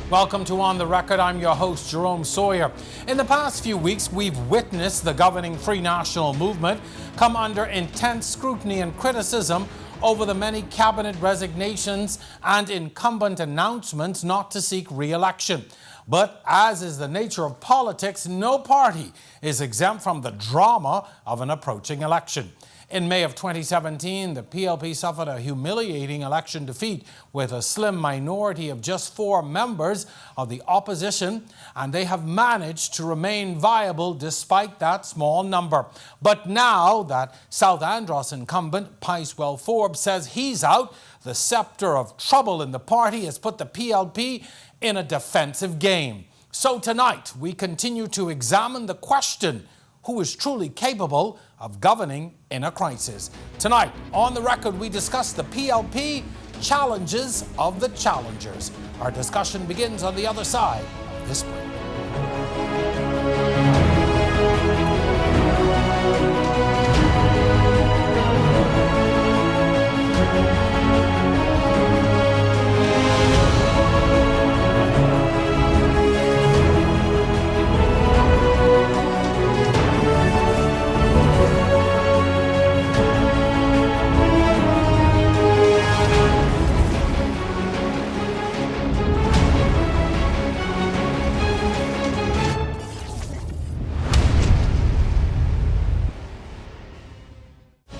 Welcome to On the Record. I'm your host, Jerome Sawyer. In the past few weeks, we've witnessed the governing Free National Movement come under intense scrutiny and criticism over the many cabinet resignations and incumbent announcements not to seek re-election. But as is the nature of politics, no party is exempt from the drama of an approaching election. In May of 2017, the PLP suffered a humiliating election defeat with a slim minority of just 4 members of the opposition, and they have managed to remain viable despite that small number. But now that South Andros incumbent Picewell Forbes says he's out, the scepter of trouble in the party has put the PLP in a defensive game. So tonight, we continue to examine the question: who is truly capable of governing in a crisis? Tonight, on the record, we discuss the PLP challenges of the challengers. Our discussion begins on the other side of this break.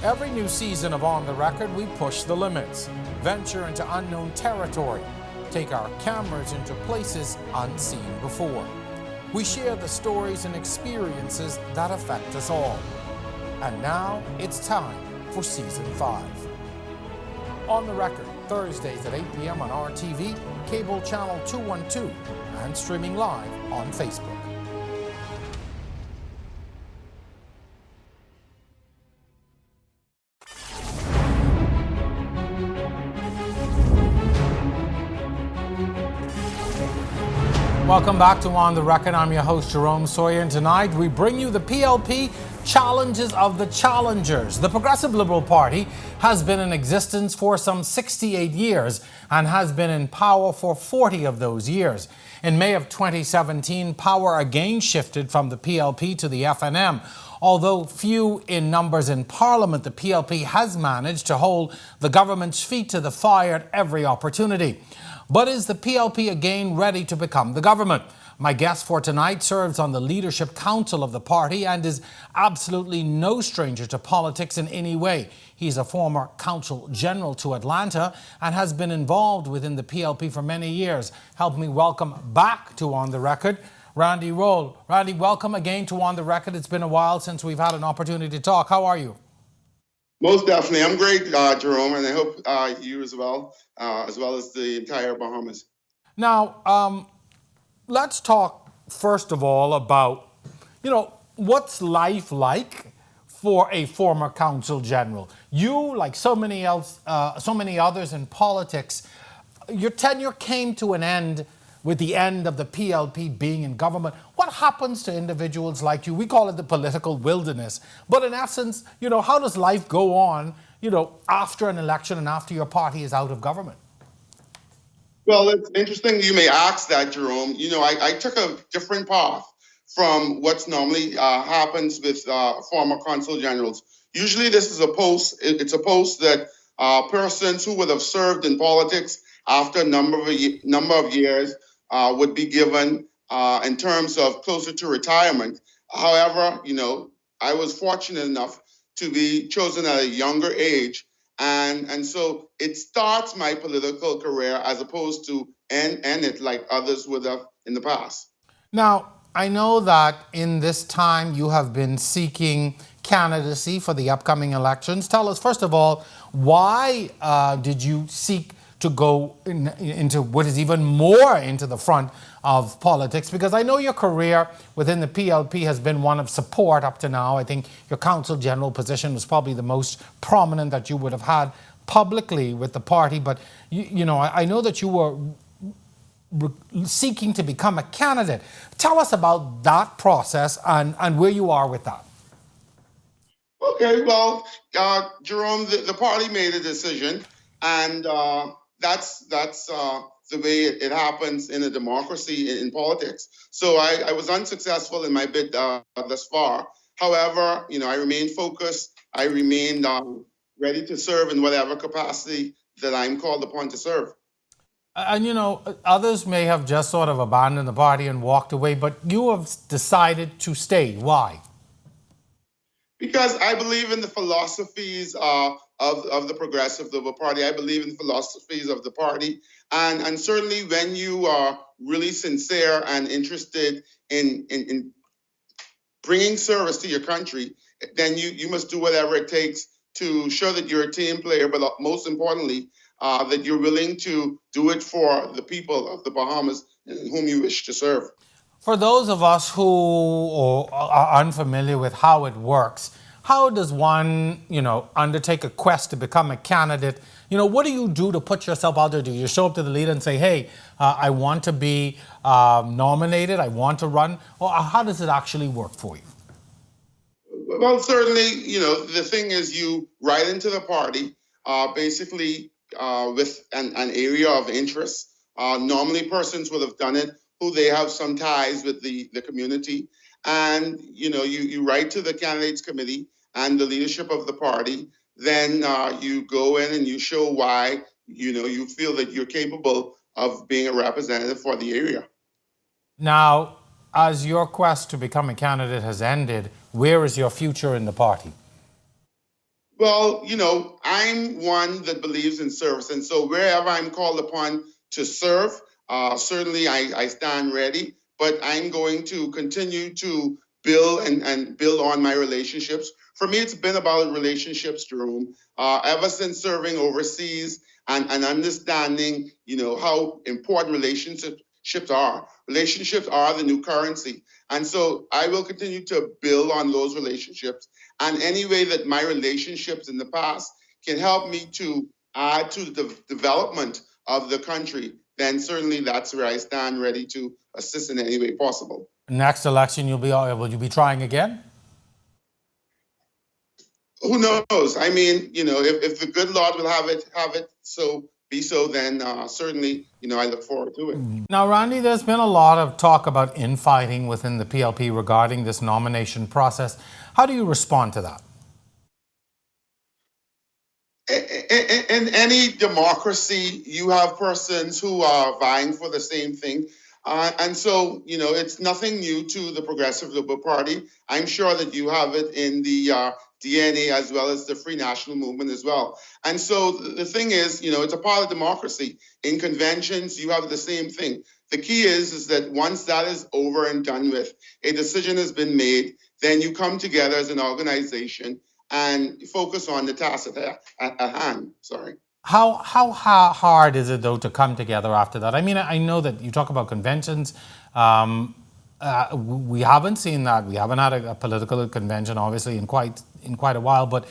Every new season of On the Record, we push the limits, venture into unknown territory, take our cameras into places unseen before. We share the stories and experiences that affect us all. And now it's time for Season 5. On the Record, Thursdays at 8 p.m. on RTV, cable channel 212, and streaming live on Facebook. Welcome back to On the Record. I'm your host, Jerome Sawyer, and tonight we bring you the PLP challenges of the challengers. The Progressive Liberal Party has been in existence for some 68 years and has been in power for 40 of those years. In May of 2017, power again shifted from the PLP to the FNM. Although few in numbers in Parliament, the PLP has managed to hold the government's feet to the fire at every opportunity. But is the PLP again ready to become the government? My guest for tonight serves on the Leadership Council of the party and is absolutely no stranger to politics in any way. He's a former Consul General to Atlanta and has been involved within the PLP for many years. Help me welcome back to On the Record, Randy Rolle. Randy, welcome again to On the Record. It's been a while since we've had an opportunity to talk. How are you? Most definitely. I'm great, Jerome, and I hope you as well as the entire Bahamas. Now, let's talk first of all about, what's life like for a former Consul General? You, like so many others in politics, your tenure came to an end with the end of the PLP being in government. What happens to individuals like you? We call it the political wilderness. But in essence, how does life go on, after an election and after your party is out of government? Well, it's interesting you may ask that, Jerome. I took a different path from what's normally happens with former consul generals. Usually this is a post, it's a post that persons who would have served in politics after a number of years would be given in terms of closer to retirement. However, I was fortunate enough to be chosen at a younger age. And so it starts my political career as opposed to end it like others would have in the past. Now, I know that in this time you have been seeking candidacy for the upcoming elections. Tell us, first of all, why did you seek to go into what is even more into the front of politics? Because I know your career within the PLP has been one of support up to now. I think your Consul General position was probably the most prominent that you would have had publicly with the party. But, I know that you were seeking to become a candidate. Tell us about that process and where you are with that. Okay, well, Jerome, the party made a decision, and that's the way it happens in a democracy in politics. So I was unsuccessful in my bid thus far. However, I remain focused. I remain ready to serve in whatever capacity that I'm called upon to serve. And others may have just sort of abandoned the party and walked away, but you have decided to stay. Why? Because I believe in the philosophies of the Progressive Liberal Party. I believe in the philosophies of the party. And certainly when you are really sincere and interested in bringing service to your country, then you must do whatever it takes to show that you're a team player, but most importantly, that you're willing to do it for the people of the Bahamas whom you wish to serve. For those of us who are unfamiliar with how it works, how does one, undertake a quest to become a candidate? What do you do to put yourself out there? Do you show up to the leader and say, hey, I want to be nominated, I want to run? Or how does it actually work for you? Well, certainly, the thing is you write into the party, basically with an area of interest. Normally persons would have done it who they have some ties with the community. And, you write to the candidates committee and the leadership of the party. Then you go in and you show why, you feel that you're capable of being a representative for the area. Now, as your quest to become a candidate has ended, where is your future in the party? Well, I'm one that believes in service. And so wherever I'm called upon to serve, certainly I stand ready. But I'm going to continue to build and build on my relationships. For me, it's been about relationships, Jerome. Ever since serving overseas and understanding, how important relationships are. Relationships are the new currency. And so I will continue to build on those relationships. And any way that my relationships in the past can help me to add to the development of the country, then certainly that's where I stand ready to assist in any way possible. Next election, will you be trying again? Who knows? I mean, if the good Lord will have it so be so, then certainly, I look forward to it. Now, Randy, there's been a lot of talk about infighting within the PLP regarding this nomination process. How do you respond to that? In any democracy, you have persons who are vying for the same thing. And so, it's nothing new to the Progressive Liberal Party. I'm sure that you have it in the DNA as well as the Free National Movement as well. And so the thing is, it's a part of democracy. In conventions, you have the same thing. The key is that once that is over and done with, a decision has been made, then you come together as an organization and focus on the task at hand. Sorry. How hard is it, though, to come together after that? I mean, I know that you talk about conventions. We haven't seen that. We haven't had a political convention, obviously, in quite a while. But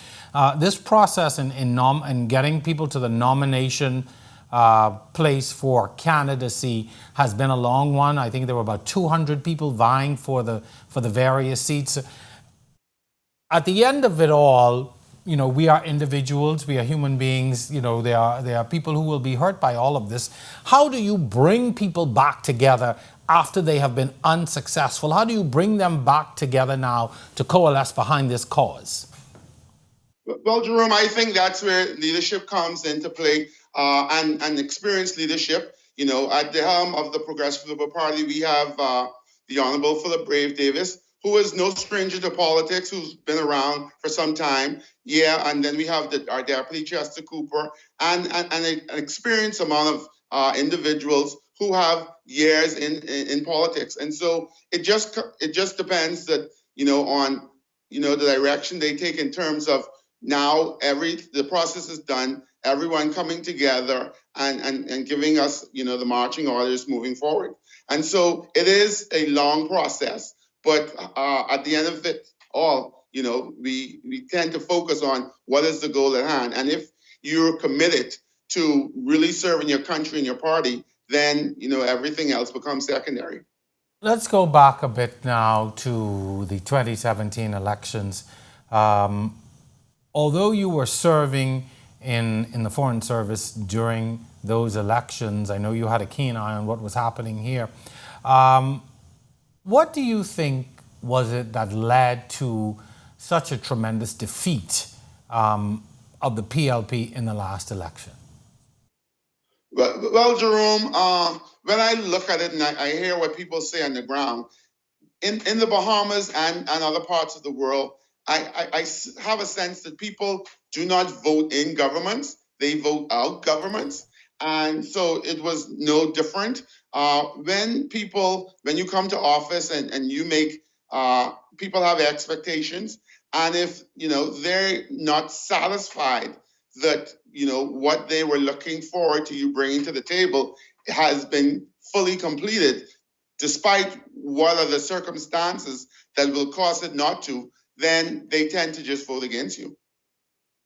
this process in getting people to the nomination place for candidacy has been a long one. I think there were about 200 people vying for the various seats. At the end of it all, we are individuals, we are human beings, there are people who will be hurt by all of this. How do you bring people back together after they have been unsuccessful? How do you bring them back together now to coalesce behind this cause? Well, Jerome, I think that's where leadership comes into play, and experienced leadership. At the helm of the Progressive Liberal Party, we have the Honorable Philip Brave Davis, who is no stranger to politics, who's been around for some time. Yeah, and then we have our Deputy Chester Cooper, and an experienced amount of individuals who have years in politics. And so it just depends that, on, the direction they take in terms of now the process is done, everyone coming together and giving us, the marching orders moving forward. And so it is a long process. But at the end of it all, we tend to focus on what is the goal at hand. And if you're committed to really serving your country and your party, then, everything else becomes secondary. Let's go back a bit now to the 2017 elections. Although you were serving in the Foreign Service during those elections. I know you had a keen eye on what was happening here. What do you think was it that led to such a tremendous defeat of the PLP in the last election? Well, Jerome, when I look at it and I hear what people say on the ground, in the Bahamas and other parts of the world, I have a sense that people do not vote in governments, they vote out governments. And so it was no different. When you come to office and you make, people have expectations, and if, they're not satisfied that, what they were looking forward to you bringing to the table has been fully completed, despite what are the circumstances that will cause it not to, then they tend to just vote against you.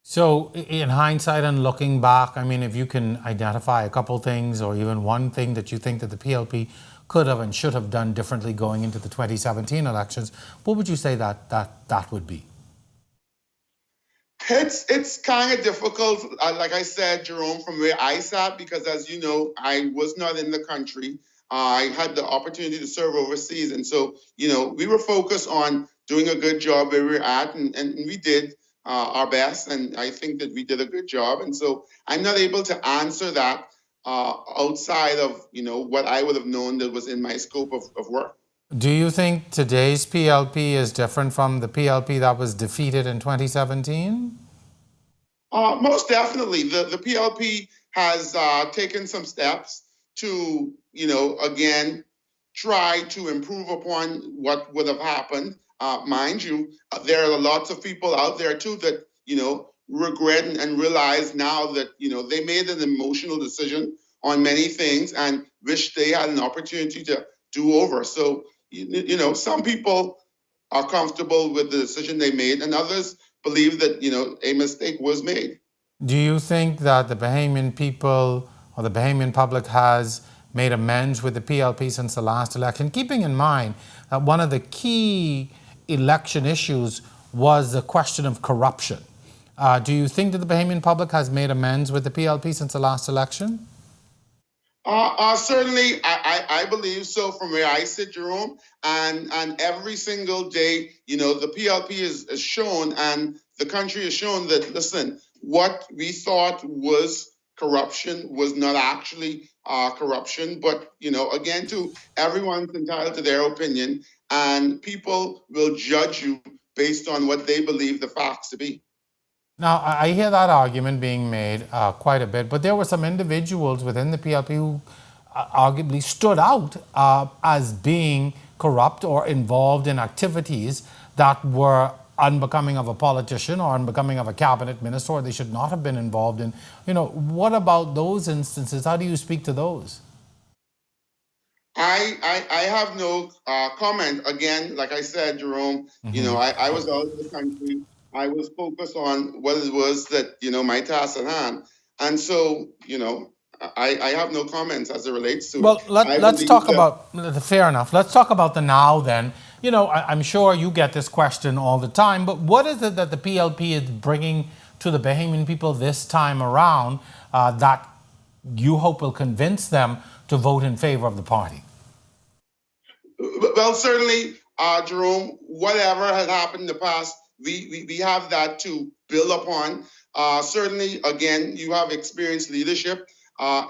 So in hindsight and looking back, I mean, if you can identify a couple things or even one thing that you think that the PLP could have and should have done differently going into the 2017 elections, what would you say that would be? It's kind of difficult, like I said, Jerome, from where I sat, because as you know, I was not in the country. I had the opportunity to serve overseas. And so, we were focused on doing a good job where we were at, and we did our best. And I think that we did a good job. And so I'm not able to answer that outside of, what I would have known that was in my scope of work. Do you think today's PLP is different from the PLP that was defeated in 2017? Most definitely. The PLP has taken some steps to, again, try to improve upon what would have happened. Mind you, there are lots of people out there too that, regret and realize now that, they made an emotional decision on many things and wish they had an opportunity to do over. So, some people are comfortable with the decision they made, and others believe that, a mistake was made. Do you think that the Bahamian people or the Bahamian public has made amends with the PLP since the last election, keeping in mind that one of the key election issues was the question of corruption? Do you think that the Bahamian public has made amends with the PLP since the last election? Certainly, I believe so from where I sit, Jerome. And every single day, the PLP is shown and the country is shown that, listen, what we thought was corruption was not actually corruption. But, again, too, everyone's entitled to their opinion, and people will judge you based on what they believe the facts to be. Now, I hear that argument being made quite a bit, but there were some individuals within the PLP who arguably stood out as being corrupt or involved in activities that were unbecoming of a politician or unbecoming of a cabinet minister, or they should not have been involved in. What about those instances? How do you speak to those? I have no comment. Again, like I said, Jerome, I was out of the country. I was focused on what it was that, my task at hand. And so, I have no comments as it relates to it. Let's talk about, fair enough. Let's talk about the now then. I'm sure you get this question all the time, but what is it that the PLP is bringing to the Bahamian people this time around that you hope will convince them to vote in favor of the party? Well, certainly, Jerome, whatever has happened in the past, we have that to build upon. Certainly, again, you have experienced leadership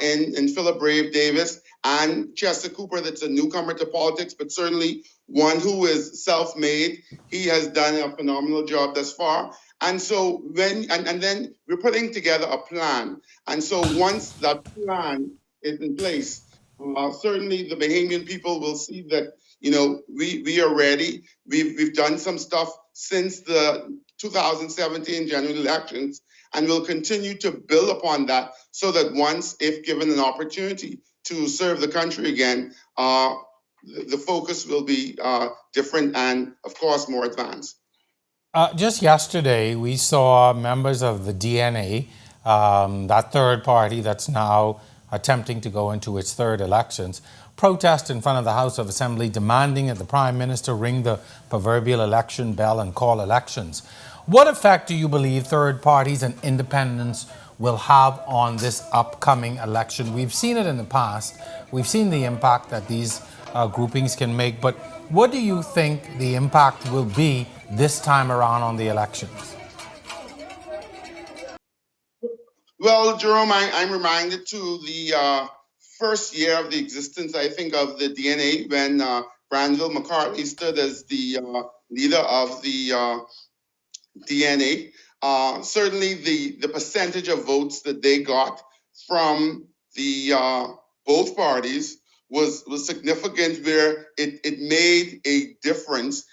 in Philip Brave Davis and Chester Cooper, that's a newcomer to politics, but certainly one who is self-made. He has done a phenomenal job thus far. And so and then we're putting together a plan. And so once that plan is in place, certainly the Bahamian people will see that, we are ready. We've done some stuff since the 2017 general elections, and we'll continue to build upon that so that once, if given an opportunity to serve the country again, the focus will be different and, of course, more advanced. Just yesterday, we saw members of the DNA, that third party that's now attempting to go into its third elections, protest in front of the House of Assembly demanding that the Prime Minister ring the proverbial election bell and call elections. What effect do you believe third parties and independents will have on this upcoming election? We've seen it in the past. We've seen the impact that these groupings can make, but what do you think the impact will be this time around on the elections? Well, Jerome, I'm reminded to the first year of the existence, I think, of the DNA when Granville McCartney stood as the leader of the DNA. Certainly, the percentage of votes that they got from the both parties was significant, where it made a difference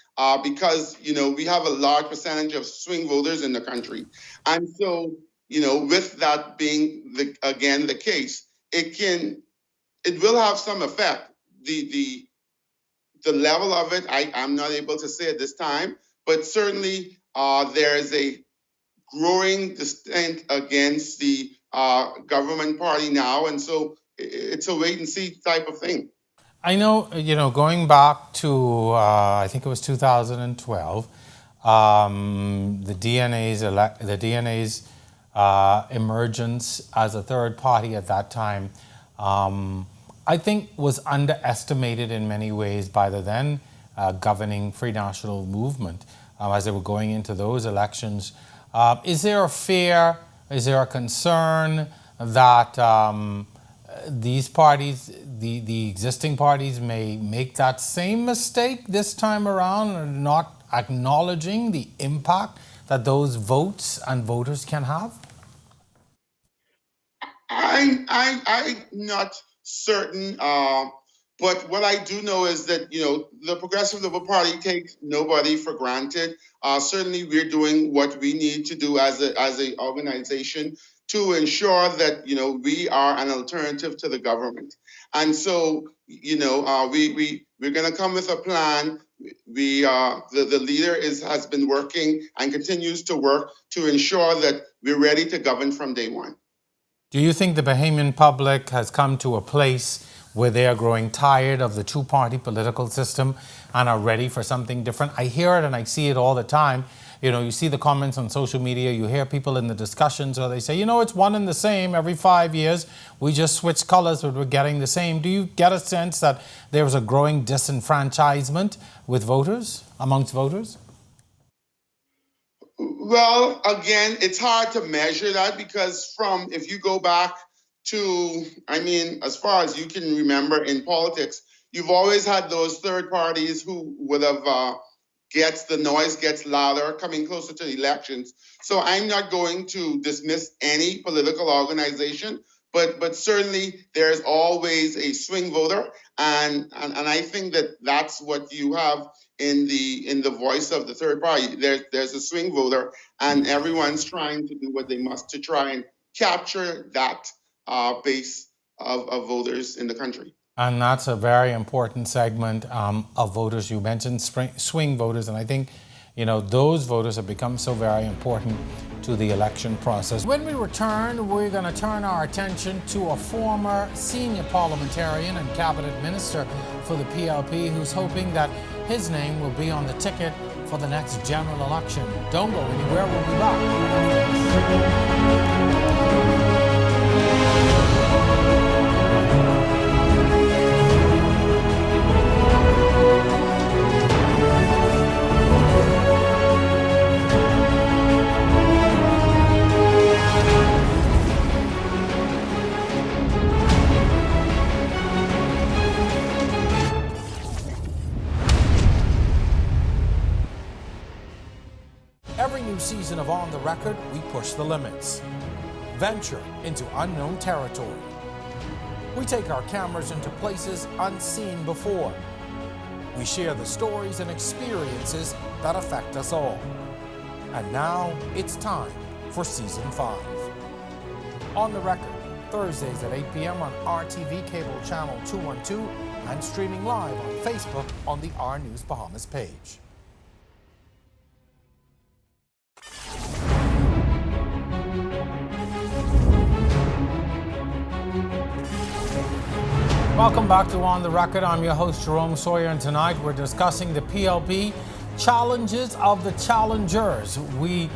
because we have a large percentage of swing voters in the country, and so with that being again the case, it will have some effect. The level of it, I'm not able to say at this time, but certainly there is a growing dissent against the government party now, and so it's a wait and see type of thing. I know, going back to I think it was 2012, the DNA's emergence as a third party at that time, I think was underestimated in many ways by the then governing Free National Movement as they were going into those elections. Is there a fear, is there a concern that these parties, the existing parties, may make that same mistake this time around and not acknowledging the impact that those votes and voters can have? I'm not certain, but what I do know is that the Progressive Liberal Party takes nobody for granted. Certainly, we're doing what we need to do as a organization to ensure that we are an alternative to the government, and so we're going to come with a plan. The leader has been working and continues to work to ensure that we're ready to govern from day one. Do you think the Bahamian public has come to a place where they are growing tired of the two-party political system and are ready for something different? I hear it and I see it all the time. You see the comments on social media, you hear people in the discussions where they say, it's one and the same every 5 years. We just switch colors, but we're getting the same. Do you get a sense that there's a growing disenfranchisement with voters, amongst voters? Well, again, it's hard to measure that because if you go back to, as far as you can remember in politics, you've always had those third parties who would have the noise gets louder coming closer to the elections. So I'm not going to dismiss any political organization, but certainly there's always a swing voter, and I think that's what you have in the voice of the third party. There's a swing voter, and everyone's trying to do what they must to try and capture that base of voters in the country. And that's a very important segment of voters. You mentioned swing voters, and I think those voters have become so very important to the election process. When we return, we're going to turn our attention to a former senior parliamentarian and cabinet minister for the PLP who's hoping that his name will be on the ticket for the next general election. Don't go anywhere. We'll be back. Every new season of On the Record, we push the limits, venture into unknown territory. We take our cameras into places unseen before. We share the stories and experiences that affect us all. And now it's time for Season 5. On the Record, Thursdays at 8 p.m. on RTV Cable Channel 212 and streaming live on Facebook on the R News Bahamas page. Welcome back to On the Record. I'm your host, Jerome Sawyer, and tonight we're discussing the PLP challenges of the challengers. We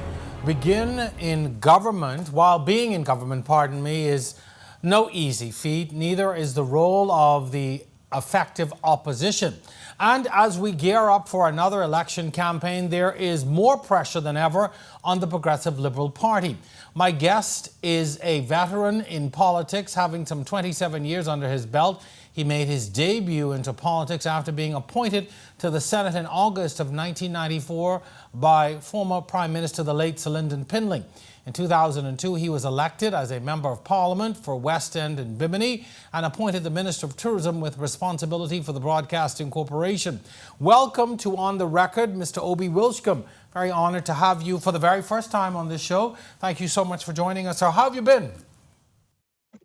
begin in government, while being in government, pardon me, is no easy feat. Neither is the role of the effective opposition. And as we gear up for another election campaign, there is more pressure than ever on the Progressive Liberal Party. My guest is a veteran in politics, having some 27 years under his belt. He made his debut into politics after being appointed to the Senate in August of 1994 by former Prime Minister, the late Sir Lyndon Pinling. In 2002, he was elected as a Member of Parliament for West End and Bimini and appointed the Minister of Tourism with responsibility for the Broadcasting Corporation. Welcome to On the Record, Mr. Obie Wilchcombe. Very honored to have you for the very first time on this show. Thank you so much for joining us, sir. How have you been?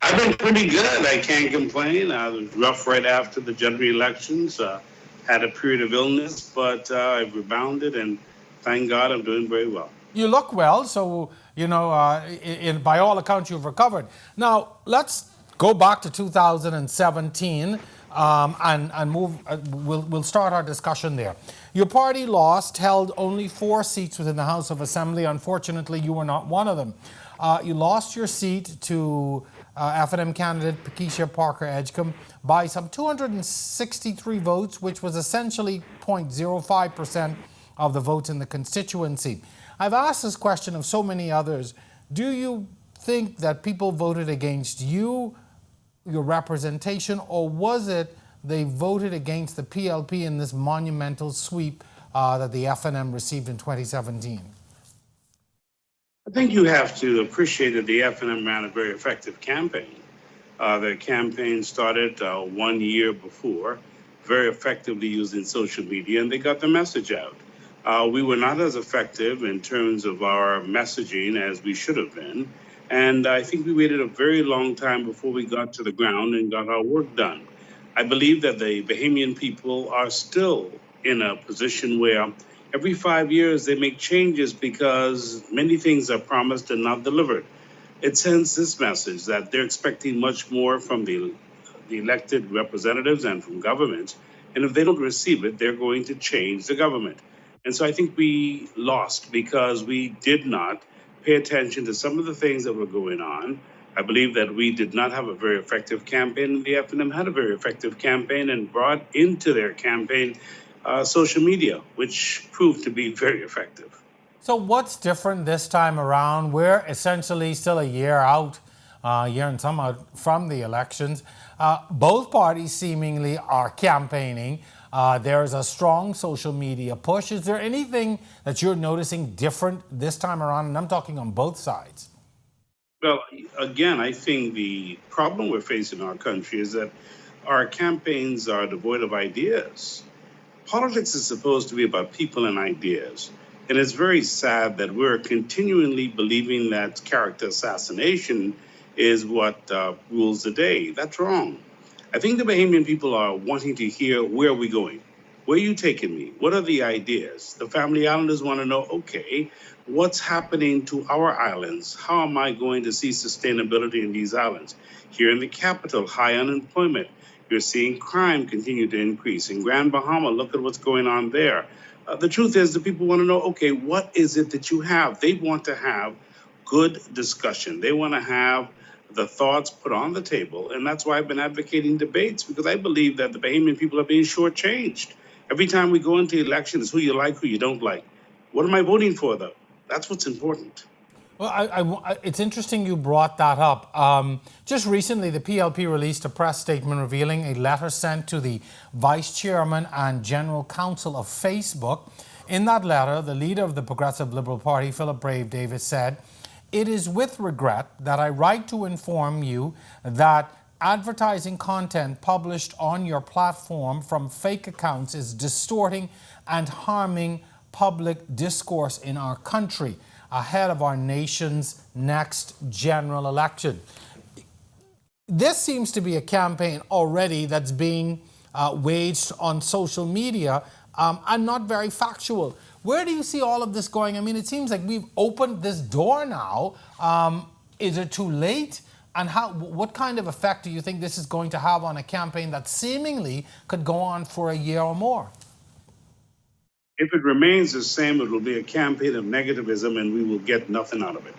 I've been pretty good. I can't complain. I was rough right after the general elections. Had a period of illness, but I've rebounded, and thank God I'm doing very well. You look well, so, by all accounts, you've recovered. Now, let's go back to 2017 and move. We'll start our discussion there. Your party held only 4 seats within the House of Assembly. Unfortunately, you were not one of them. You lost your seat to F&M candidate Pakeisha Parker Edgecombe by some 263 votes, which was essentially 0.05% of the votes in the constituency. I've asked this question of so many others. Do you think that people voted against you, your representation, or was it they voted against the PLP in this monumental sweep that the F&M received in 2017? I think you have to appreciate that the F&M ran a very effective campaign. Their campaign started 1 year before, very effectively using social media, and they got the message out. We were not as effective in terms of our messaging as we should have been. And I think we waited a very long time before we got to the ground and got our work done. I believe that the Bahamian people are still in a position where every 5 years they make changes because many things are promised and not delivered. It sends this message that they're expecting much more from the elected representatives and from government. And if they don't receive it, they're going to change the government. And so I think we lost because we did not pay attention to some of the things that were going on. I believe that we did not have a very effective campaign, and the F&M had a very effective campaign and brought into their campaign social media, which proved to be very effective. So what's different this time around? We're essentially still a year and some out from the elections. Both parties seemingly are campaigning. There's a strong social media push. Is there anything that you're noticing different this time around? And I'm talking on both sides. Well, again, I think the problem we're facing in our country is that our campaigns are devoid of ideas. Politics is supposed to be about people and ideas. And it's very sad that we're continually believing that character assassination is what rules the day. That's wrong. I think the Bahamian people are wanting to hear, where are we going? Where are you taking me? What are the ideas? The Family Islanders want to know, okay, what's happening to our islands? How am I going to see sustainability in these islands? Here in the capital, high unemployment. You're seeing crime continue to increase. In Grand Bahama, look at what's going on there. The truth is, the people want to know, okay, what is it that you have? They want to have good discussion. They want to have the thoughts put on the table. And that's why I've been advocating debates, because I believe that the Bahamian people are being shortchanged. Every time we go into elections, who you like, who you don't like. What am I voting for, though? That's what's important. Well, it's interesting you brought that up. Just recently, the PLP released a press statement revealing a letter sent to the Vice Chairman and General Counsel of Facebook. In that letter, the leader of the Progressive Liberal Party, Philip Brave Davis, said, "It is with regret that I write to inform you that advertising content published on your platform from fake accounts is distorting and harming public discourse in our country ahead of our nation's next general election." This seems to be a campaign already that's being waged on social media and not very factual. Where do you see all of this going? I mean, it seems like we've opened this door now. Is it too late? And what kind of effect do you think this is going to have on a campaign that seemingly could go on for a year or more? If it remains the same, it will be a campaign of negativism and we will get nothing out of it.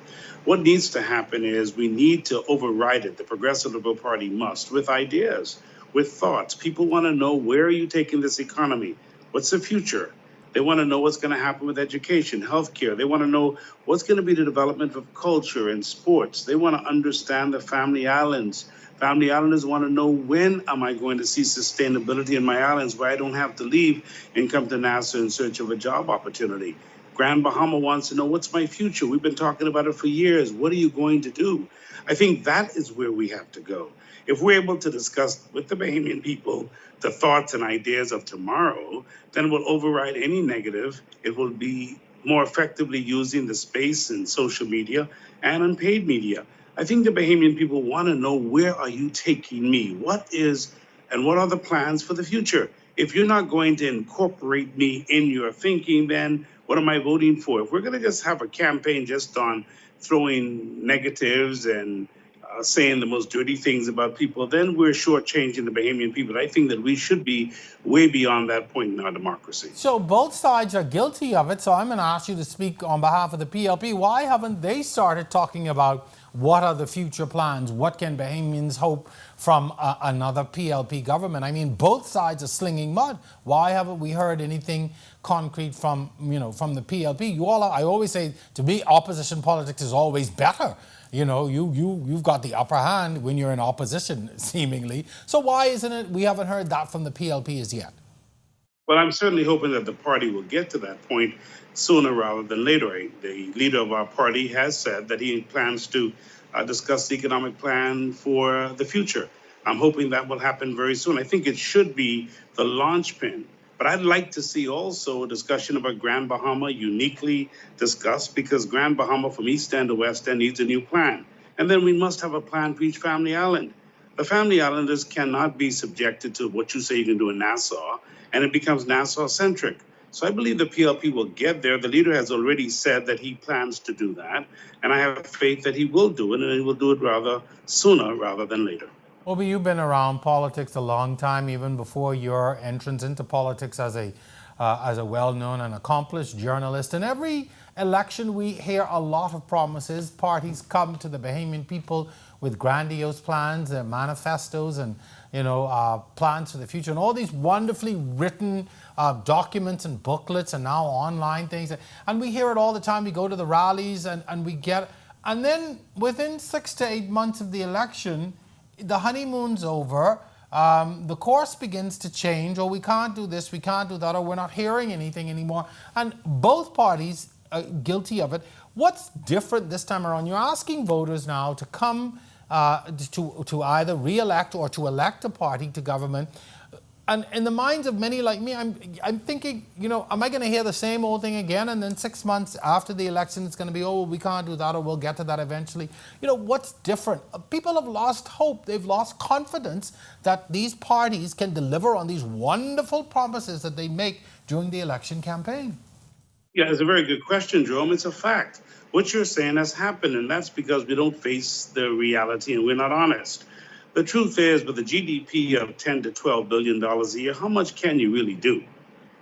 What needs to happen is we need to override it. The Progressive Liberal Party must, with ideas, with thoughts. People want to know, where are you taking this economy? What's the future? They want to know what's going to happen with education, healthcare. They want to know what's going to be the development of culture and sports. They want to understand the family islands. Family islanders want to know, when am I going to see sustainability in my islands where I don't have to leave and come to NASA in search of a job opportunity? Grand Bahama wants to know, what's my future? We've been talking about it for years. What are you going to do? I think that is where we have to go. If we're able to discuss with the Bahamian people the thoughts and ideas of tomorrow, then it will override any negative. It will be more effectively using the space in social media and unpaid media. I think the Bahamian people want to know, where are you taking me? What are the plans for the future? If you're not going to incorporate me in your thinking, then what am I voting for? If we're going to just have a campaign just on throwing negatives and saying the most dirty things about people, then we're shortchanging the Bahamian people. I think that we should be way beyond that point in our democracy. So both sides are guilty of it. So I'm going to ask you to speak on behalf of the PLP. Why haven't they started talking about what are the future plans? What can Bahamians hope from another PLP government? I mean, both sides are slinging mud. Why haven't we heard anything concrete from the PLP? I always say, to me, opposition politics is always better. You've got the upper hand when you're in opposition, seemingly. So why isn't it we haven't heard that from the PLP as yet? Well, I'm certainly hoping that the party will get to that point sooner rather than later. The leader of our party has said that he plans to discuss the economic plan for the future. I'm hoping that will happen very soon. I think it should be the launchpin. But I'd like to see also a discussion about Grand Bahama uniquely discussed, because Grand Bahama from East End to West End needs a new plan. And then we must have a plan for each family island. The family islanders cannot be subjected to what you say you can do in Nassau, and it becomes Nassau-centric. So I believe the PLP will get there. The leader has already said that he plans to do that, and I have faith that he will do it, and he will do it rather sooner rather than later. Obie, you've been around politics a long time, even before your entrance into politics as a well-known and accomplished journalist. In every election, we hear a lot of promises. Parties come to the Bahamian people with grandiose plans, their manifestos, and plans for the future, and all these wonderfully written documents and booklets, and now online things. And we hear it all the time. We go to the rallies, and we get, and then within 6 to 8 months of the election, the honeymoon's over, the course begins to change, or we can't do this, we can't do that, or we're not hearing anything anymore. And both parties are guilty of it. What's different this time around? You're asking voters now to come to either re-elect or to elect a party to government. And in the minds of many like me, I'm thinking, am I going to hear the same old thing again? And then 6 months after the election, it's going to be, oh, well, we can't do that, or we'll get to that eventually. What's different? People have lost hope. They've lost confidence that these parties can deliver on these wonderful promises that they make during the election campaign. Yeah, it's a very good question, Jerome. It's a fact. What you're saying has happened, and that's because we don't face the reality and we're not honest. The truth is, with a GDP of $10 to $12 billion a year, how much can you really do?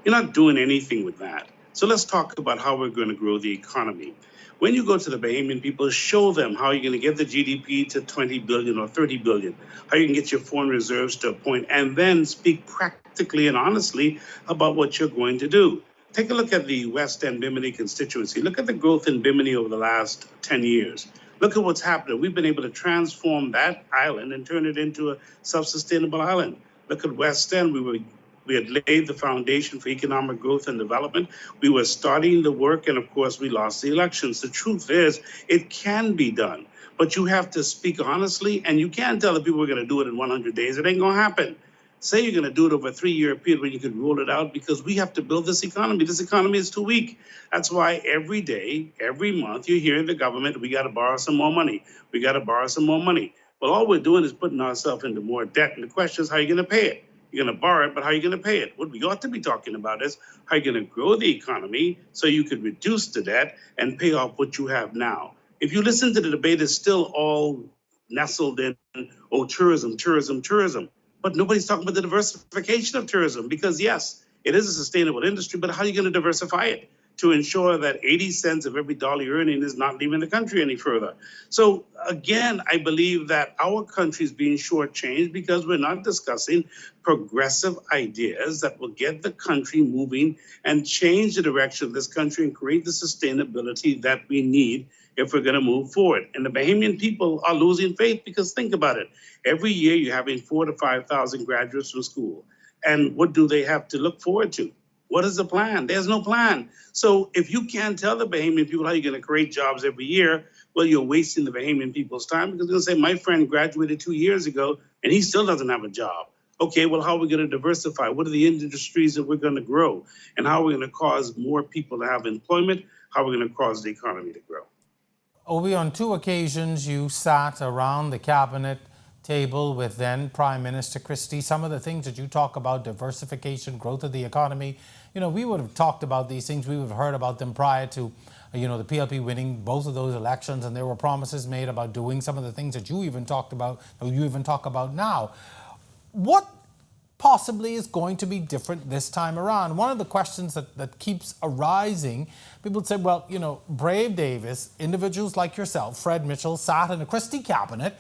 You're not doing anything with that. So let's talk about how we're going to grow the economy. When you go to the Bahamian people, show them how you're going to get the GDP to 20 billion or 30 billion, how you can get your foreign reserves to a point, and then speak practically and honestly about what you're going to do. Take a look at the West End Bimini constituency. Look at the growth in Bimini over the last 10 years. Look at what's happening. We've been able to transform that island and turn it into a self-sustainable island. Look at West End. We had laid the foundation for economic growth and development. We were starting the work, and of course, we lost the elections. The truth is, it can be done, but you have to speak honestly, and you can't tell the people we're going to do it in 100 days. It ain't going to happen. Say you're going to do it over a 3-year period when you can roll it out, because we have to build this economy. This economy is too weak. That's why every day, every month, you hear the government, we got to borrow some more money. We got to borrow some more money. Well, all we're doing is putting ourselves into more debt. And the question is, how are you going to pay it? You're going to borrow it, but how are you going to pay it? What we ought to be talking about is how are you going to grow the economy so you could reduce the debt and pay off what you have now. If you listen to the debate, it's still all nestled in, tourism. But nobody's talking about the diversification of tourism, because yes, It is a sustainable industry, but how are you going to diversify it to ensure that 80 cents of every dollar you're earning is not leaving the country any further? So again, I believe that our country is being shortchanged because we're not discussing progressive ideas that will get the country moving and change the direction of this country and create the sustainability that we need if we're going to move forward. And the Bahamian people are losing faith because think about it. Every year you're having 4,000 to 5,000 graduates from school. And what do they have to look forward to? What is the plan? There's no plan. So if you can't tell the Bahamian people how you're going to create jobs every year, well, you're wasting the Bahamian people's time because they're going to say, my friend graduated 2 years ago and he still doesn't have a job. Okay, well, how are we going to diversify? What are the industries that we're going to grow? And how are we going to cause more people to have employment? How are we going to cause the economy to grow? Obie, on 2 occasions you sat around the cabinet table with then Prime Minister Christie. Some of the things that you talk about, diversification, growth of the economy, we would have talked about these things. We would have heard about them prior to, the PLP winning both of those elections, and there were promises made about doing some of the things that you even talked about, or you even talk about now. What possibly is going to be different this time around? One of the questions that keeps arising, people say, well, Brave Davis, individuals like yourself, Fred Mitchell, sat in a Christie cabinet,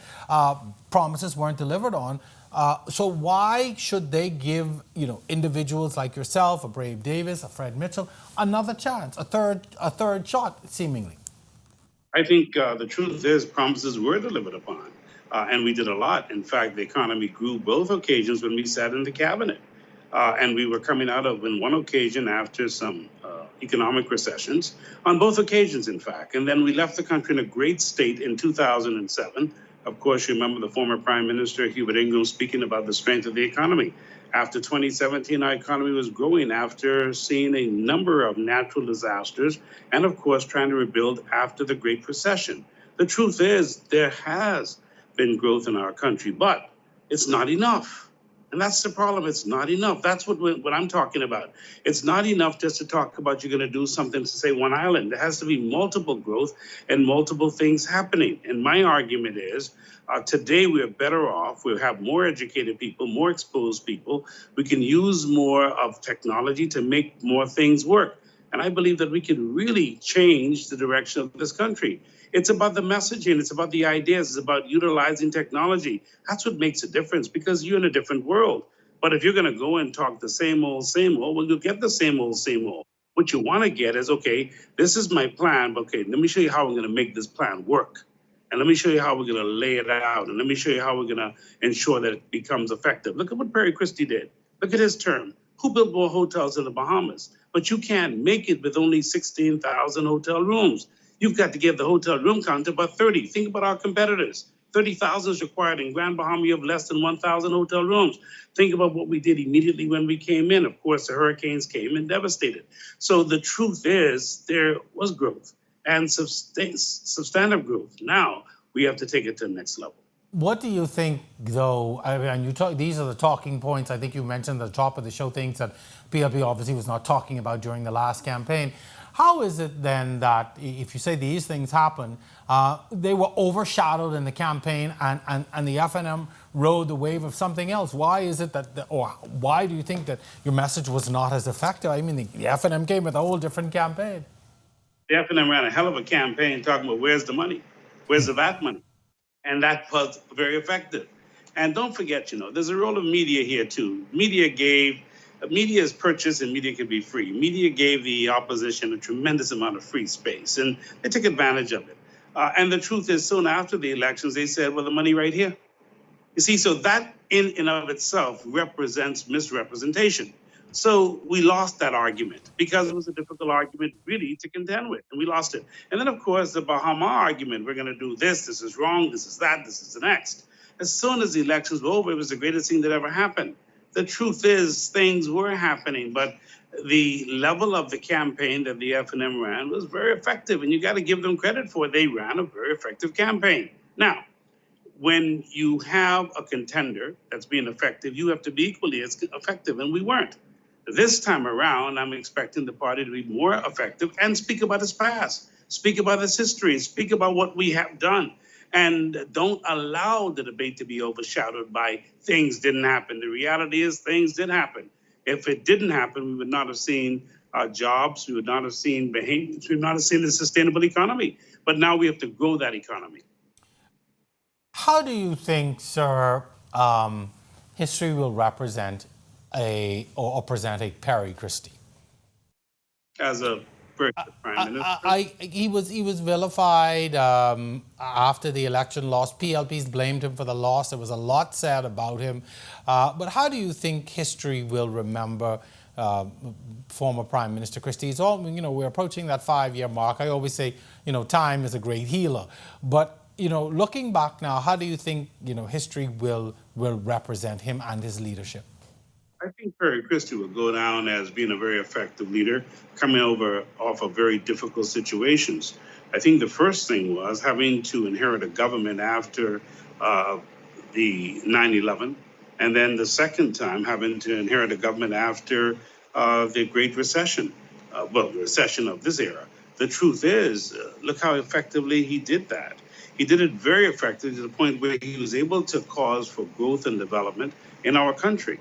promises weren't delivered on. So why should they give, individuals like yourself, a Brave Davis, a Fred Mitchell, another chance, a third shot, seemingly? I think the truth is promises were delivered upon. And we did a lot. In fact, the economy grew both occasions when we sat in the cabinet. And we were coming out of, in one occasion, after some economic recessions, on both occasions, in fact. And then we left the country in a great state in 2007. Of course, you remember the former Prime Minister, Hubert Ingraham, speaking about the strength of the economy. After 2017, our economy was growing after seeing a number of natural disasters and, of course, trying to rebuild after the Great Recession. The truth is, there has been growth in our country, but it's not enough. And that's the problem. It's not enough. That's what I'm talking about. It's not enough just to talk about you're going to do something to say one island. There has to be multiple growth and multiple things happening. And my argument is today we're better off. We have more educated people, more exposed people. We can use more of technology to make more things work. And I believe that we can really change the direction of this country. It's about the messaging. It's about the ideas. It's about utilizing technology. That's what makes a difference because you're in a different world. But if you're going to go and talk the same old, well, you'll get the same old. What you want to get is, okay, this is my plan. But okay, let me show you how we're going to make this plan work. And let me show you how we're going to lay it out. And let me show you how we're going to ensure that it becomes effective. Look at what Perry Christie did. Look at his term. Who built more hotels in the Bahamas? But you can't make it with only 16,000 hotel rooms. You've got to give the hotel room count to about 30. Think about our competitors. 30,000 is required. In Grand Bahama, you have less than 1,000 hotel rooms. Think about what we did immediately when we came in. Of course, the hurricanes came and devastated. So the truth is there was growth and substantive growth. Now we have to take it to the next level. What do you think, though? I mean, these are the talking points. I think you mentioned at the top of the show things that PLP obviously was not talking about during the last campaign. How is it then that if you say these things happen, they were overshadowed in the campaign and the FNM rode the wave of something else? Why is it or why do you think that your message was not as effective? I mean, the FNM came with a whole different campaign. The FNM ran a hell of a campaign talking about where's the money? Where's the VAT money? And that was very effective. And don't forget, there's a role of media here too. Media is purchased and media can be free. Media gave the opposition a tremendous amount of free space and they took advantage of it. And the truth is soon after the elections, they said, well, the money right here. You see, so that in and of itself represents misrepresentation. So we lost that argument because it was a difficult argument really to contend with, and we lost it. And then, of course, the Bahama argument, we're going to do this is wrong, this is that, this is the next. As soon as the elections were over, it was the greatest thing that ever happened. The truth is things were happening, but the level of the campaign that the FNM ran was very effective, and you got to give them credit for it. They ran a very effective campaign. Now, when you have a contender that's being effective, you have to be equally as effective, and we weren't. This time around, I'm expecting the party to be more effective and speak about its past, speak about its history, speak about what we have done, and don't allow the debate to be overshadowed by things didn't happen. The reality is things did happen. If it didn't happen, we would not have seen jobs, we would not have seen behaviors, we would not have seen a sustainable economy. But now we have to grow that economy. How do you think, sir, history will represent or present a Perry Christie? As a prime minister, he was vilified after the election loss. PLPs blamed him for the loss. There was a lot said about him. But how do you think history will remember former Prime Minister Christie? It's all, we're approaching that 5-year mark. I always say, time is a great healer. But, looking back now, how do you think, history will represent him and his leadership? I think Perry Christie will go down as being a very effective leader, coming off of very difficult situations. I think the first thing was having to inherit a government after the 9/11, and then the second time having to inherit a government after the Great Recession, the recession of this era. The truth is, look how effectively he did that. He did it very effectively to the point where he was able to cause for growth and development in our country.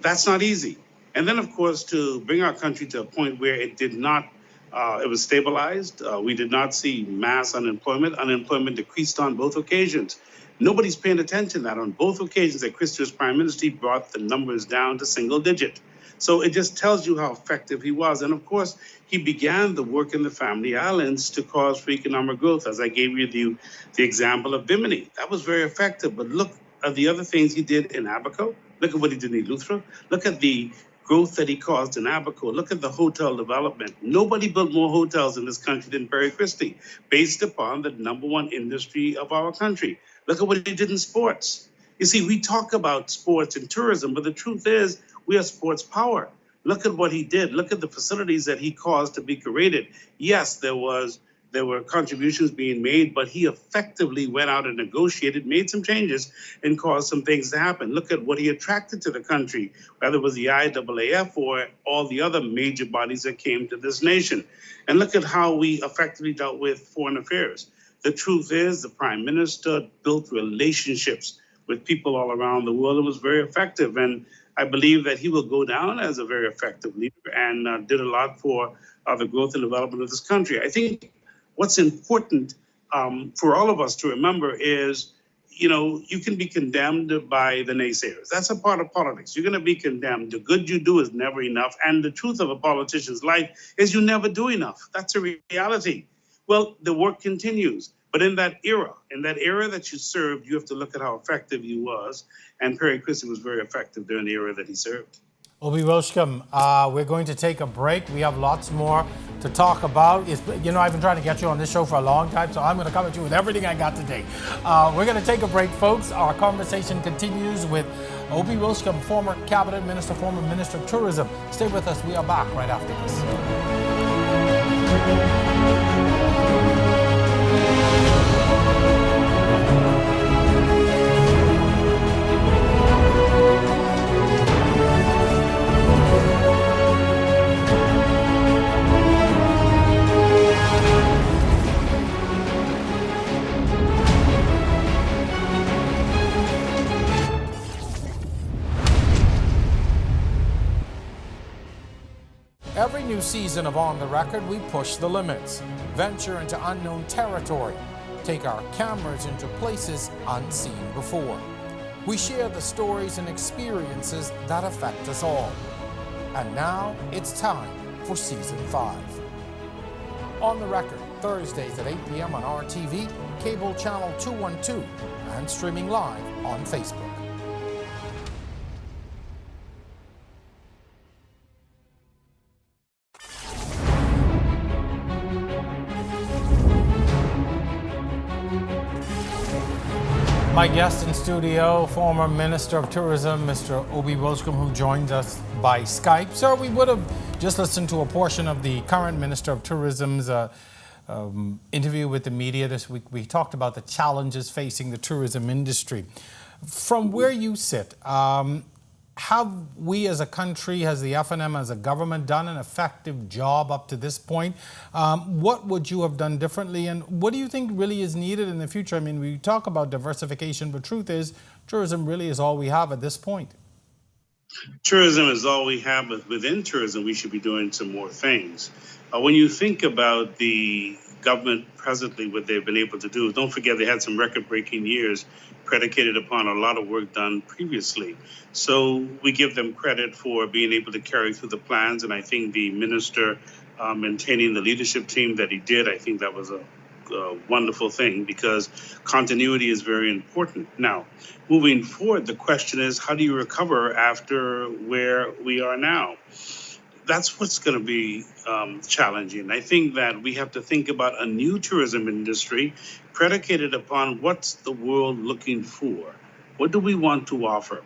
That's not easy. And then, of course, to bring our country to a point where it did not, it was stabilized. We did not see mass unemployment. Unemployment decreased on both occasions. Nobody's paying attention to that. On both occasions that Christie was prime minister, he brought the numbers down to single digit. So it just tells you how effective he was. And of course, he began the work in the Family Islands to cause for economic growth. As I gave you the example of Bimini, that was very effective. But look at the other things he did in Abaco. Look at what he did in Eleuthera. Look at the growth that he caused in Abaco. Look at the hotel development. Nobody built more hotels in this country than Perry Christie, based upon the #1 industry of our country. Look at what he did in sports. You see, we talk about sports and tourism, but the truth is we are sports power. Look at what he did. Look at the facilities that he caused to be created. Yes, there were contributions being made, but he effectively went out and negotiated, made some changes, and caused some things to happen. Look at what he attracted to the country, whether it was the IAAF or all the other major bodies that came to this nation. And look at how we effectively dealt with foreign affairs. The truth is, the Prime Minister built relationships with people all around the world. It was very effective. And I believe that he will go down as a very effective leader and did a lot for the growth and development of this country. I think what's important for all of us to remember is, you can be condemned by the naysayers. That's a part of politics. You're going to be condemned. The good you do is never enough. And the truth of a politician's life is you never do enough. That's a reality. Well, the work continues. But in that era that you served, you have to look at how effective he was. And Perry Christie was very effective during the era that he served. Obie Wilchcombe, we're going to take a break. We have lots more to talk about. I've been trying to get you on this show for a long time, so I'm going to come at you with everything I got today. We're going to take a break, folks. Our conversation continues with Obie Wilchcombe, former cabinet minister, former minister of tourism. Stay with us. We are back right after this. Every new season of On the Record, we push the limits, venture into unknown territory, take our cameras into places unseen before. We share the stories and experiences that affect us all. And now it's time for Season 5. On the Record, Thursdays at 8 p.m. on RTV, cable channel 212, and streaming live on Facebook. My guest in studio, former Minister of Tourism, Mr. Obie Wilchcombe, who joins us by Skype. Sir, we would have just listened to a portion of the current Minister of Tourism's interview with the media this week. We talked about the challenges facing the tourism industry. From where you sit, have we as a country, has the F&M as a government done an effective job up to this point? What would you have done differently, and what do you think really is needed in the future? I mean, we talk about diversification, but truth is, tourism really is all we have at this point. Tourism is all we have, but within tourism, we should be doing some more things. When you think about the government presently, what they've been able to do, don't forget they had some record-breaking years predicated upon a lot of work done previously. So we give them credit for being able to carry through the plans, and I think the minister maintaining the leadership team that he did, I think that was a wonderful thing, because continuity is very important. Now, moving forward, the question is, how do you recover after where we are now? That's what's going to be challenging. I think that we have to think about a new tourism industry predicated upon what's the world looking for? What do we want to offer?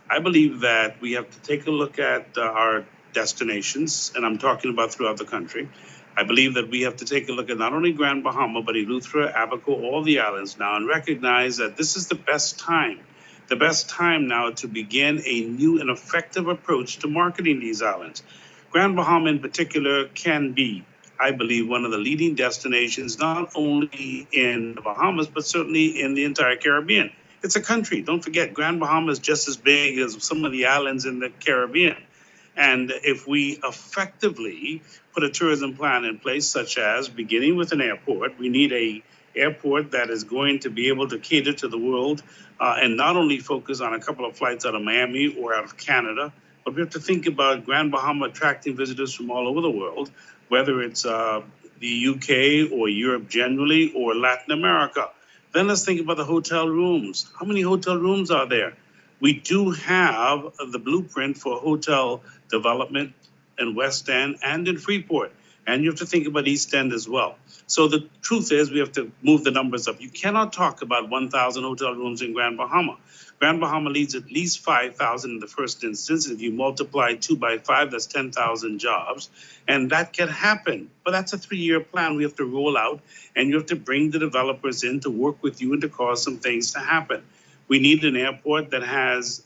I believe that we have to take a look at our destinations, and I'm talking about throughout the country. I believe that we have to take a look at not only Grand Bahama, but Eleuthera, Abaco, all the islands now, and recognize that this is the best time now to begin a new and effective approach to marketing these islands. Grand Bahama in particular can be, I believe, one of the leading destinations, not only in the Bahamas, but certainly in the entire Caribbean. It's a country. Don't forget, Grand Bahama is just as big as some of the islands in the Caribbean. And if we effectively put a tourism plan in place, such as beginning with an airport, we need a airport that is going to be able to cater to the world and not only focus on a couple of flights out of Miami or out of Canada, but we have to think about Grand Bahama attracting visitors from all over the world, whether it's the UK or Europe generally or Latin America. Then let's think about the hotel rooms. How many hotel rooms are there? We do have the blueprint for hotel development in West End and in Freeport. And you have to think about East End as well. So the truth is we have to move the numbers up. You cannot talk about 1,000 hotel rooms in Grand Bahama. Grand Bahama needs at least 5,000 in the first instance. If you multiply 2 by 5, that's 10,000 jobs. And that can happen. But that's a 3-year plan we have to roll out. And you have to bring the developers in to work with you and to cause some things to happen. We need an airport that has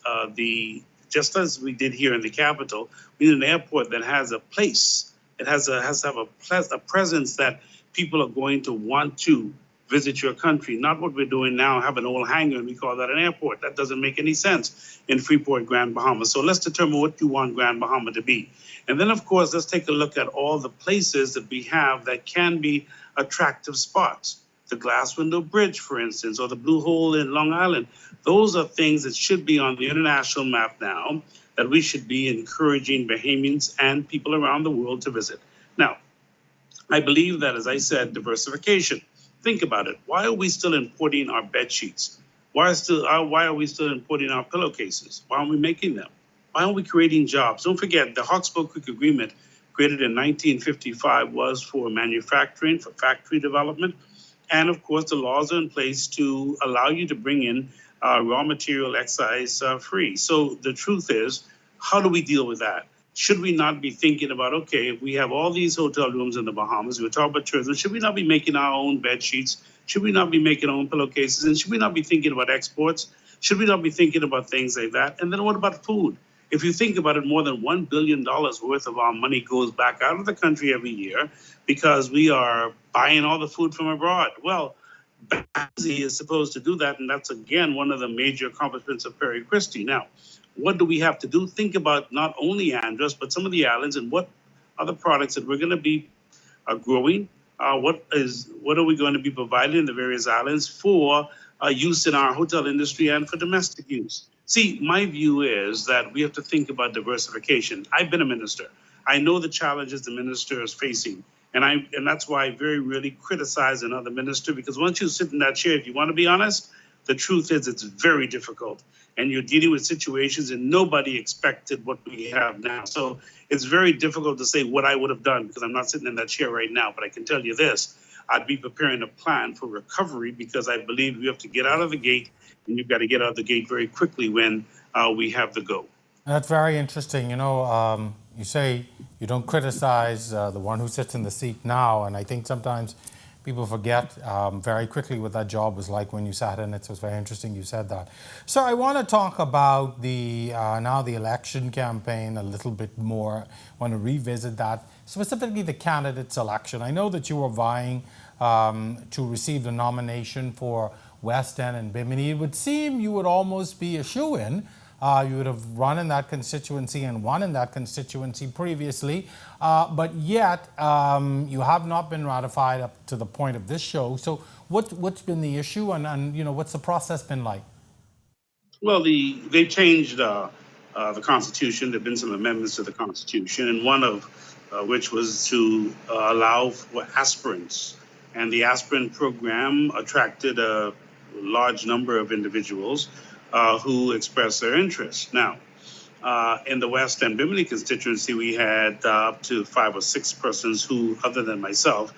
just as we did here in the capital, we need an airport that has a place. It has to have a presence that people are going to want to visit your country. Not what we're doing now, have an old hangar and we call that an airport. That doesn't make any sense in Freeport, Grand Bahama. So let's determine what you want Grand Bahama to be. And then, of course, let's take a look at all the places that we have that can be attractive spots. The Glass Window Bridge, for instance, or the Blue Hole in Long Island. Those are things that should be on the international map now, that we should be encouraging Bahamians and people around the world to visit. Now, I believe that, as I said, diversification. Think about it. Why are we still importing our bed sheets? Why are we still importing our pillowcases? Why aren't we making them? Why aren't we creating jobs? Don't forget, the Hawkesbury Creek Agreement, created in 1955, was for manufacturing, for factory development. And of course, the laws are in place to allow you to bring in raw material excise free. So the truth is, how do we deal with that? Should we not be thinking about, okay, if we have all these hotel rooms in the Bahamas, we're talking about tourism, should we not be making our own bed sheets? Should we not be making our own pillowcases? And should we not be thinking about exports? Should we not be thinking about things like that? And then what about food? If you think about it, more than $1 billion worth of our money goes back out of the country every year because we are buying all the food from abroad. Well, Bansea is supposed to do that, and that's, again, one of the major accomplishments of Perry Christie. Now, what do we have to do? Think about not only Andros, but some of the islands, and what are the products that we're going to be growing? What are we going to be providing in the various islands for use in our hotel industry and for domestic use? See, my view is that we have to think about diversification. I've been a minister. I know the challenges the minister is facing. And that's why I very rarely criticize another minister, because once you sit in that chair, if you want to be honest, the truth is it's very difficult. And you're dealing with situations and nobody expected what we have now. So it's very difficult to say what I would have done, because I'm not sitting in that chair right now. But I can tell you this, I'd be preparing a plan for recovery, because I believe we have to get out of the gate, and you've got to get out of the gate very quickly when we have the go. That's very interesting. You say you don't criticize the one who sits in the seat now, and I think sometimes people forget very quickly what that job was like when you sat in it. So it's very interesting you said that. So I want to talk about the election campaign a little bit more. I want to revisit that, specifically the candidate selection. I know that you were vying to receive the nomination for West End and Bimini. It would seem you would almost be a shoo-in You would have run in that constituency and won in that constituency previously, but yet you have not been ratified up to the point of this show. So what's been the issue, and what's the process been like? Well, they changed the Constitution. There have been some amendments to the Constitution, and one of which was to allow for aspirants. And the aspirant program attracted a large number of individuals who expressed their interest. Now, in the West and Bimini constituency, we had up to 5 or 6 persons who, other than myself,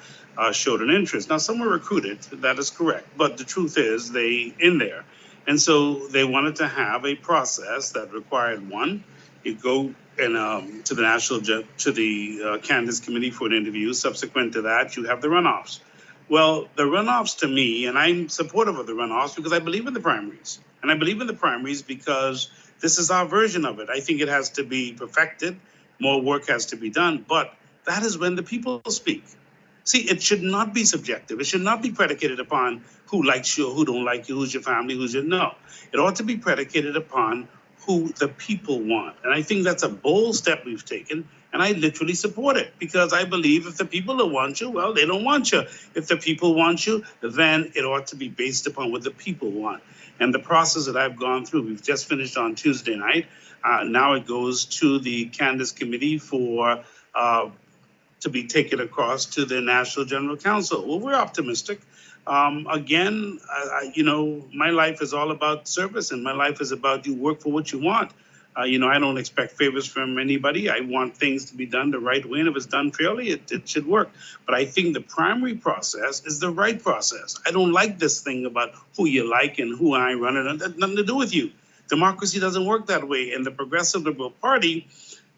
showed an interest. Now, some were recruited, that is correct, but the truth is they in there. And so they wanted to have a process that required, one, you go and to the candidates committee for an interview. Subsequent to that, you have the runoffs. Well, the runoffs to me, and I'm supportive of the runoffs because I believe in the primaries. And I believe in the primaries because this is our version of it. I think it has to be perfected. More work has to be done. But that is when the people speak. See, it should not be subjective. It should not be predicated upon who likes you or who don't like you, who's your family, who's your... No. It ought to be predicated upon who the people want. And I think that's a bold step we've taken. And I literally support it because I believe if the people don't want you, well, they don't want you. If the people want you, then it ought to be based upon what the people want. And the process that I've gone through, we've just finished on Tuesday night. Now it goes to the candidates committee for to be taken across to the National General Council. Well, we're optimistic. Again, my life is all about service, and my life is about you work for what you want. I don't expect favors from anybody. I want things to be done the right way, and if it's done fairly, it should work. But I think the primary process is the right process. I don't like this thing about who you like and who I run it. It has nothing to do with you. Democracy doesn't work that way. And the Progressive Liberal Party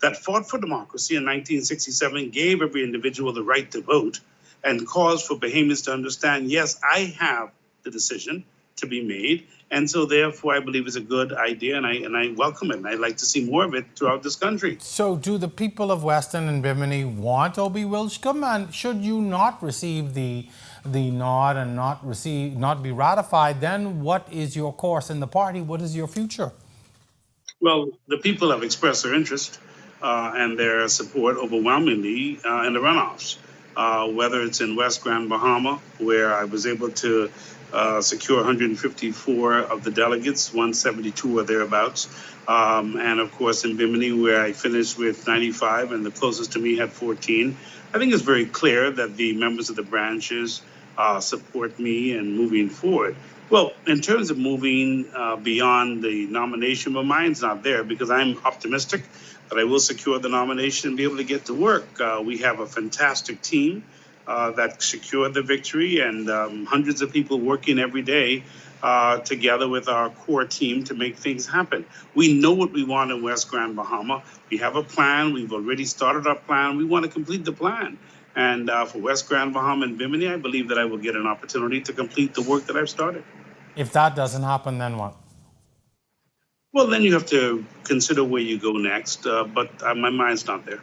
that fought for democracy in 1967 gave every individual the right to vote and caused for Bahamians to understand, yes, I have the decision to be made. And so therefore, I believe it's a good idea, and I welcome it. And I'd like to see more of it throughout this country. So do the people of Weston and Bimini want Obie Wilchcombe? And should you not receive the nod and not be ratified, then what is your course in the party? What is your future? Well, the people have expressed their interest and their support overwhelmingly in the runoffs. Whether it's in West Grand Bahama, where I was able to secure 154 of the delegates, 172 or thereabouts. And of course in Bimini, where I finished with 95 and the closest to me had 14. I think it's very clear that the members of the branches support me in moving forward. Well, in terms of moving beyond the nomination, my mind's not there because I'm optimistic that I will secure the nomination and be able to get to work. We have a fantastic team that secured the victory, and hundreds of people working every day together with our core team to make things happen. We know what we want in West Grand Bahama. We have a plan. We've already started our plan. We want to complete the plan. And for West Grand Bahama and Bimini, I believe that I will get an opportunity to complete the work that I've started. If that doesn't happen, then what? Well, then you have to consider where you go next, but my mind's not there.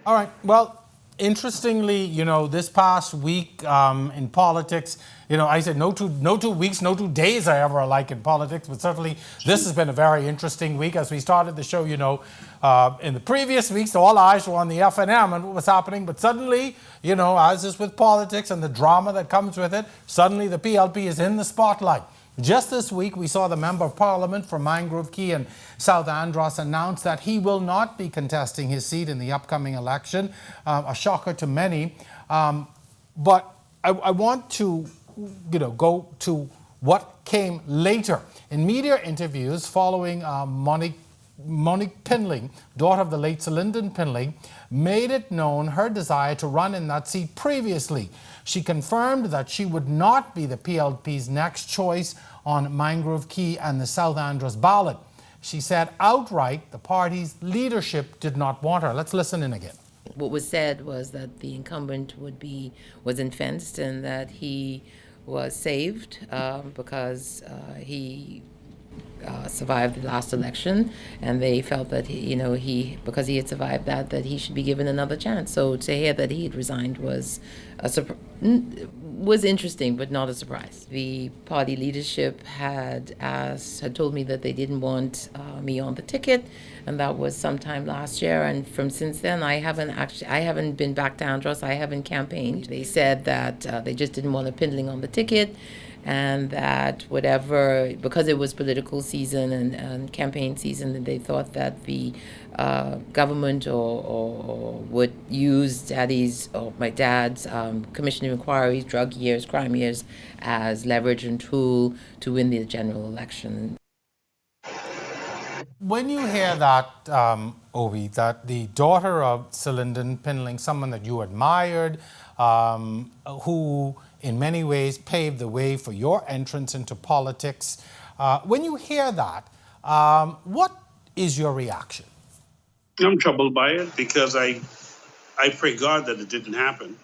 All right. Well, interestingly, this past week in politics, I said no two weeks, no 2 days are ever alike in politics, but certainly this has been a very interesting week. As we started the show, in the previous weeks, all eyes were on the FNM and what was happening, but suddenly, as is with politics and the drama that comes with it, suddenly the PLP is in the spotlight. Just this week, we saw the Member of Parliament for Mangrove Key and South Andros announce that he will not be contesting his seat in the upcoming election, a shocker to many. But I want to go to what came later. In media interviews following Monique Pinling, daughter of the late Sir Lyndon Pinling, made it known her desire to run in that seat previously. She confirmed that she would not be the PLP's next choice on Mangrove Key and the South Andros ballot. She said outright the party's leadership did not want her. Let's listen in again. What was said was that the incumbent was infenced and that he was saved because he survived the last election, and they felt that because he had survived that he should be given another chance. So to hear that he had resigned was was interesting, but not a surprise. The party leadership had told me that they didn't want me on the ticket, and that was sometime last year. And from since then, I haven't been back to Andros. I haven't campaigned. They said that they just didn't want a Pindling on the ticket, and that whatever, because it was political season and campaign season, and they thought that the government or would use Daddy's or my dad's commission of inquiries, drug years, crime years as leverage and tool to win the general election. When you hear that, Obie, that the daughter of Sir Lyndon Pindling, someone that you admired, who in many ways paved the way for your entrance into politics, when you hear that, what is your reaction? I'm troubled by it because I pray God that it didn't happen,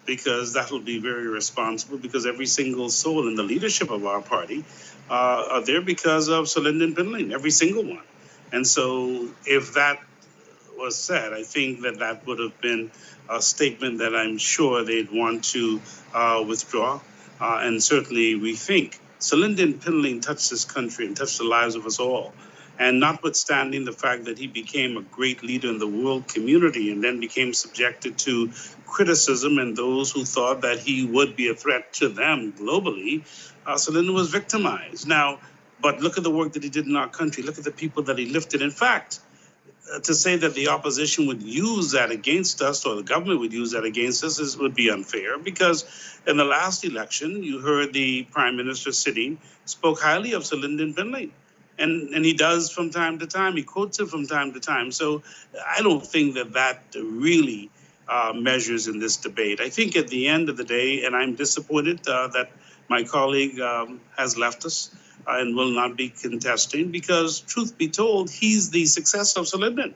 because that will be very irresponsible, because every single soul in the leadership of our party are there because of Sir Lyndon Pindling, every single one. And so if that was said, I think that would have been a statement that I'm sure they'd want to withdraw and certainly rethink. Sir Lyndon Pindling touched this country and touched the lives of us all. And notwithstanding the fact that he became a great leader in the world community and then became subjected to criticism and those who thought that he would be a threat to them globally, Sir Lyndon was victimized. Now, but look at the work that he did in our country. Look at the people that he lifted. In fact, to say that the opposition would use that against us or the government would use that against us would be unfair, because in the last election, you heard the Prime Minister sitting spoke highly of Sir Lyndon Pindling. And he does from time to time. He quotes it from time to time. So I don't think that really measures in this debate. I think at the end of the day, and I'm disappointed that my colleague has left us and will not be contesting, because truth be told, he's the successor of Sir Lyndon.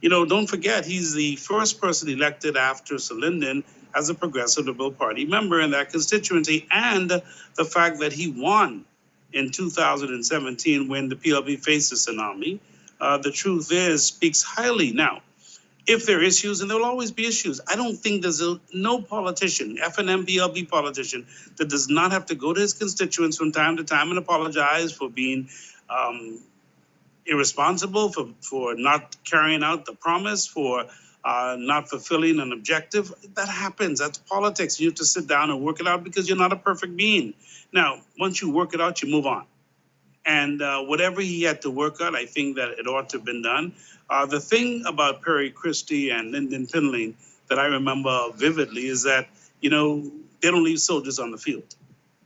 You know, don't forget, he's the first person elected after Sir Lyndon as a Progressive Liberal Party member in that constituency, and the fact that he won in 2017 when the PLP faced a tsunami, the truth is, speaks highly. Now, if there are issues, and there will always be issues, I don't think there's no politician, FNM PLP politician, that does not have to go to his constituents from time to time and apologize for being irresponsible, for not carrying out the promise, for not fulfilling an objective. That happens. That's politics. You have to sit down and work it out, because you're not a perfect being. Now, once you work it out, you move on. And whatever he had to work out, I think that it ought to have been done. The thing about Perry Christie and Lyndon Pindling that I remember vividly is that, you know, they don't leave soldiers on the field.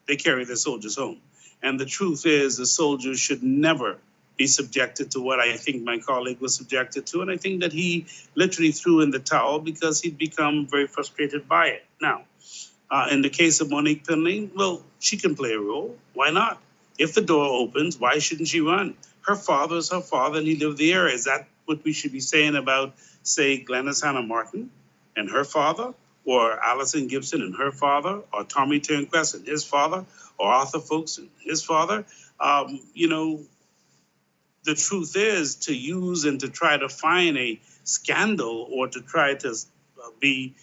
They carry their soldiers home. And the truth is, the soldiers should never be subjected to what I think my colleague was subjected to. And I think that he literally threw in the towel because he'd become very frustrated by it. Now, in the case of Monique Pindling, well, she can play a role. Why not? If the door opens, why shouldn't she run? Her father is her father, and he lived the area. Is that what we should be saying about, say, Glenys Hannah Martin and her father, or Allison Gibson and her father, or Tommy Turnquest and his father, or Arthur Folks and his father? You know, the truth is, to use and to try to find a scandal or to try to be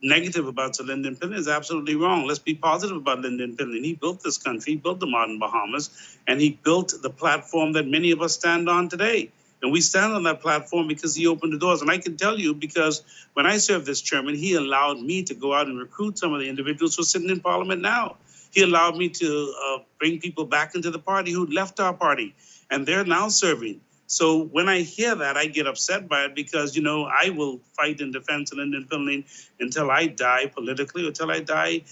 negative about Sir Lyndon Pindling is absolutely wrong. Let's be positive about Lyndon Pindling. He built this country, he built the modern Bahamas, and he built the platform that many of us stand on today. And we stand on that platform because he opened the doors. And I can tell you, because when I served as chairman, he allowed me to go out and recruit some of the individuals who are sitting in parliament now. He allowed me to bring people back into the party who left our party, and they're now serving. So when I hear that, I get upset by it, because, you know, I will fight in defense of Lyndon Pindling until I die politically, or until I die,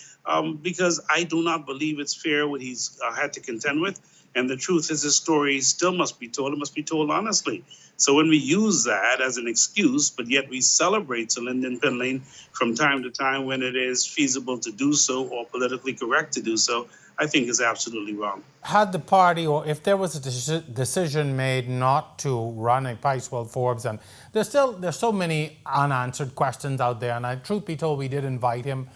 because I do not believe it's fair what he's had to contend with. And the truth is, his story still must be told. It must be told honestly. So when we use that as an excuse, but yet we celebrate Sir Lyndon Pindling from time to time when it is feasible to do so or politically correct to do so, I think is absolutely wrong. Had the party, or if there was a decision made not to run a Picewell Forbes, and there's so many unanswered questions out there, and truth be told, we did invite him.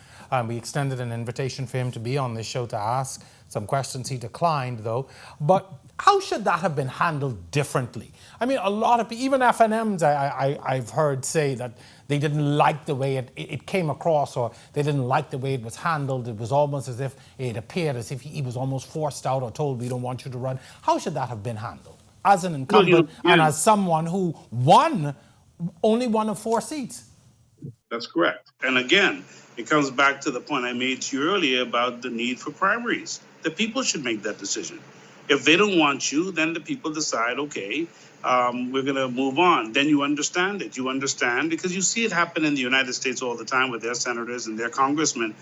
We extended an invitation for him to be on this show to ask some questions he declined, though. But how should that have been handled differently? I mean, a lot of people, even FNMs, I've heard say that they didn't like the way it came across, or they didn't like the way it was handled. It was almost as if it appeared as if he was almost forced out or told, we don't want you to run. How should that have been handled as an incumbent and as someone who only one of 4 seats? That's correct. And again, it comes back to the point I made to you earlier about the need for primaries. The people should make that decision. If they don't want you, then the people decide, okay, we're going to move on. Then you understand it. You understand because you see it happen in the United States all the time with their senators and their congressmen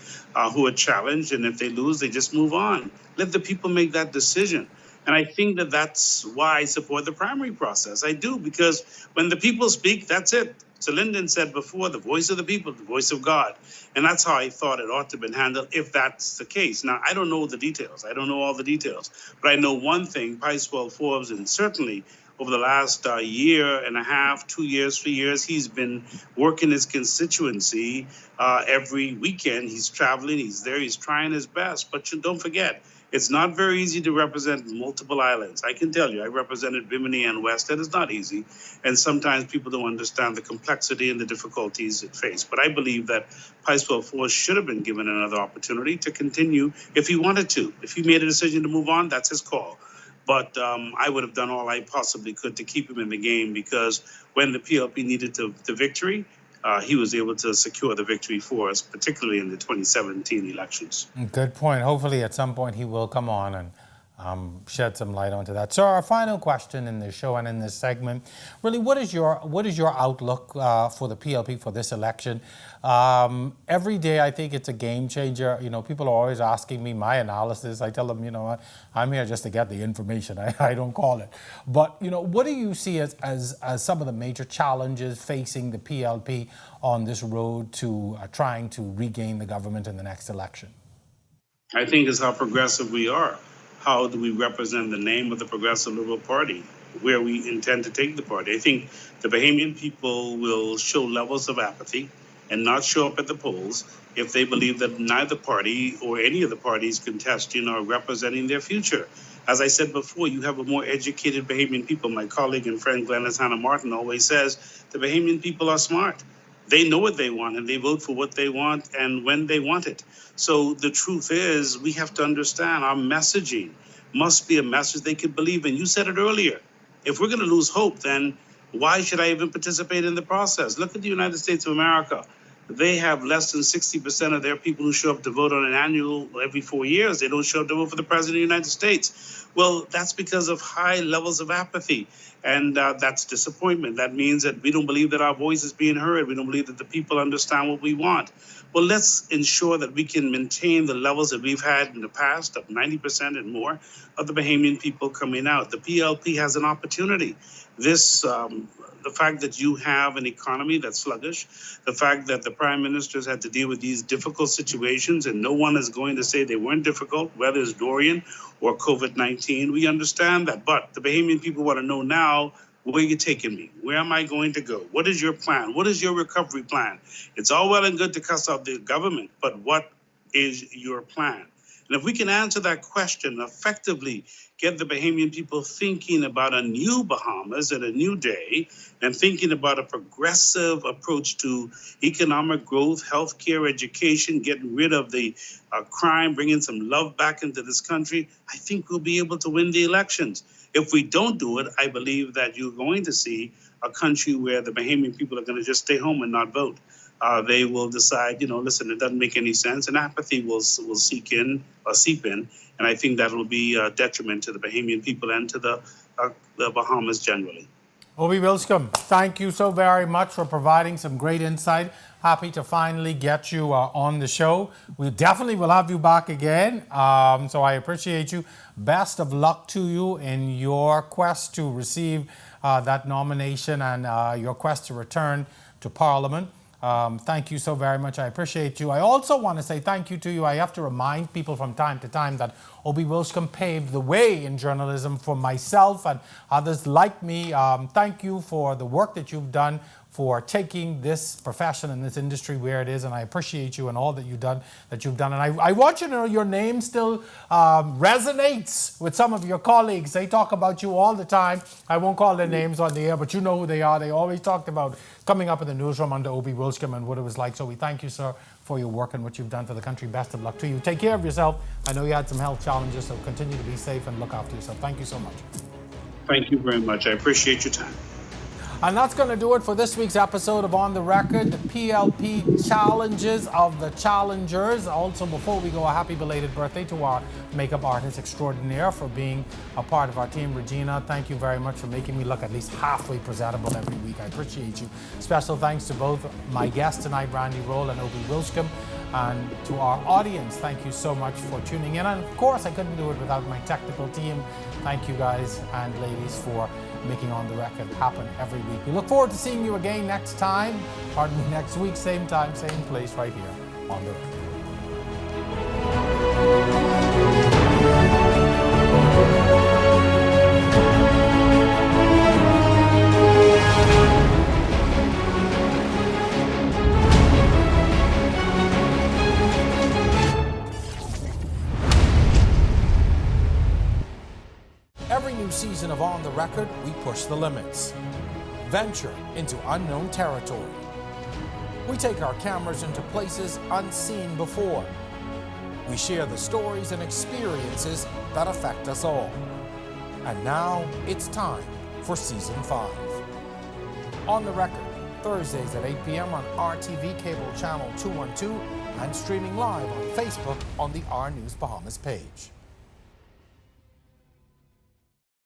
who are challenged. And if they lose, they just move on. Let the people make that decision. And I think that that's why I support the primary process. I do, because when the people speak, that's it. So Lyndon said before, the voice of the people, the voice of God. And that's how I thought it ought to have been handled if that's the case. Now, I don't know the details. I don't know all the details. But I know one thing, Picewell Forbes, and certainly over the last year and a half, 2 years, 3 years, he's been working his constituency every weekend. He's traveling, he's there, he's trying his best. But don't forget, it's not very easy to represent multiple islands. I can tell you, I represented Bimini and West, and it's not easy. And sometimes people don't understand the complexity and the difficulties it faced. But I believe that Picewell Forbes should have been given another opportunity to continue if he wanted to. If he made a decision to move on, that's his call. But I would have done all I possibly could to keep him in the game, because when the PLP needed the victory, he was able to secure the victory for us, particularly in the 2017 elections. Good point. Hopefully at some point he will come on and shed some light onto that. So our final question in this show and in this segment, really, what is your outlook for the PLP for this election? Every day I think it's a game changer. You know, people are always asking me my analysis. I tell them, you know, I'm here just to get the information. I don't call it. But, you know, what do you see as some of the major challenges facing the PLP on this road to trying to regain the government in the next election? I think it's how progressive we are. How do we represent the name of the Progressive Liberal Party, where we intend to take the party? I think the Bahamian people will show levels of apathy and not show up at the polls if they believe that neither party or any of the parties contesting are representing their future. As I said before, you have a more educated Bahamian people. My colleague and friend Glennis Hannah Martin always says the Bahamian people are smart. They know what they want and they vote for what they want and when they want it. So the truth is, we have to understand our messaging must be a message they can believe in. You said it earlier. If we're going to lose hope, then why should I even participate in the process? Look at the United States of America. They have less than 60% of their people who show up to vote on an annual every 4 years. They don't show up to vote for the President of the United States. Well, that's because of high levels of apathy. And that's disappointment. That means that we don't believe that our voice is being heard. We don't believe that the people understand what we want. Well, let's ensure that we can maintain the levels that we've had in the past of 90% and more of the Bahamian people coming out. The PLP has an opportunity. The fact that you have an economy that's sluggish, the fact that the prime ministers had to deal with these difficult situations, and no one is going to say they weren't difficult, whether it's Dorian or COVID-19. We understand that, but the Bahamian people want to know now, where are you taking me? Where am I going to go? What is your plan? What is your recovery plan? It's all well and good to cuss out the government, but what is your plan? And if we can answer that question effectively, get the Bahamian people thinking about a new Bahamas and a new day, and thinking about a progressive approach to economic growth, healthcare, education, getting rid of the crime, bringing some love back into this country, I think we'll be able to win the elections. If we don't do it, I believe that you're going to see a country where the Bahamian people are going to just stay home and not vote. They will decide, listen, it doesn't make any sense, and apathy will seep in, and I think that will be a detriment to the Bahamian people and to the Bahamas generally. Obie Wilchcombe, thank you so very much for providing some great insight. Happy to finally get you on the show. We definitely will have you back again, so I appreciate you. Best of luck to you in your quest to receive that nomination and your quest to return to Parliament. Thank you so very much. I appreciate you. I also want to say thank you to you. I have to remind people from time to time that Obie Wilchcombe paved the way in journalism for myself and others like me. Thank you for the work that you've done for taking this profession and this industry where it is, and I appreciate you and all that you've done. And I want you to know your name still resonates with some of your colleagues. They talk about you all the time. I won't call their names on the air, but you know who they are. They always talked about coming up in the newsroom under Obie Wilchcombe and what it was like. So we thank you, sir, for your work and what you've done for the country. Best of luck to you. Take care of yourself. I know you had some health challenges, so continue to be safe and look after yourself. Thank you so much. Thank you very much. I appreciate your time. And that's going to do it for this week's episode of On the Record, the PLP Challenges of the Challengers. Also, before we go, a happy belated birthday to our makeup artist extraordinaire for being a part of our team. Regina, thank you very much for making me look at least halfway presentable every week. I appreciate you. Special thanks to both my guests tonight, Randy Rolle and Obie Wilchcombe, and to our audience. Thank you so much for tuning in. And of course, I couldn't do it without my technical team. Thank you guys and ladies for making On the Record happen every week. We look forward to seeing you again next week, same time, same place, right here on the Record. Every new season of On the Record, we push the limits, venture into unknown territory. We take our cameras into places unseen before. We share the stories and experiences that affect us all. And now it's time for Season 5. On the Record, Thursdays at 8 p.m. on RTV Cable Channel 212 and streaming live on Facebook on the R News Bahamas page.